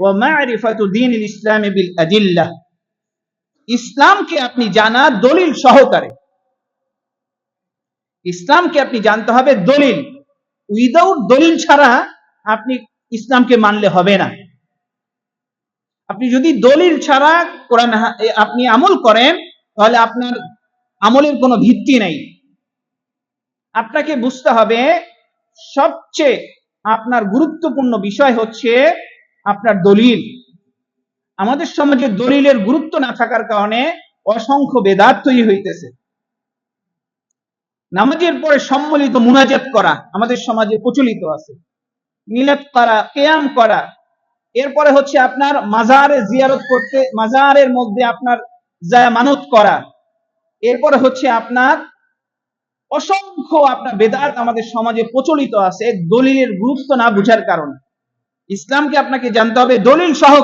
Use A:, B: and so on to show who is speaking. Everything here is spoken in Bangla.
A: ওয়া মা'রিফাতু দীনিল ইসলামি বিল আদিল্লাহ, ইসলামকে আপনি জানা দলিল সহকারে। ইসলামকে আপনি জানতে হবে দলিল, উইদাউট দলিল ছাড়া আপনি ইসলামকে মানলে হবে না। আপনি যদি দলিল ছাড়া কোরআন আপনি আমল করেন, তাহলে আপনার আমলের কোনো ভিত্তি নাই। আপনাকে বুঝতে হবে সবচেয়ে আপনার গুরুত্বপূর্ণ বিষয় হচ্ছে আপনার দলিল। আমাদের সমাজে দলিলের গুরুত্ব না থাকার কারণে অসংখ্য বেদাত তৈরি হইতেছে। নামাজের পরে সম্মিলিত মুনাজাত করা আমাদের সমাজে প্রচলিত আছে, মিলাদ করা, কিয়াম করা, এরপরে হচ্ছে আপনার মাজারে জিয়ারত করতে, মাজারের মধ্যে আপনার যায় মানত করা, এরপরে হচ্ছে আপনার অসংখ্য আপনার বেদাত আমাদের সমাজে প্রচলিত আছে দলিলের গুরুত্ব না বুঝার কারণে। ইসলামকে আপনাকে জানতে হবে দলিল সহ।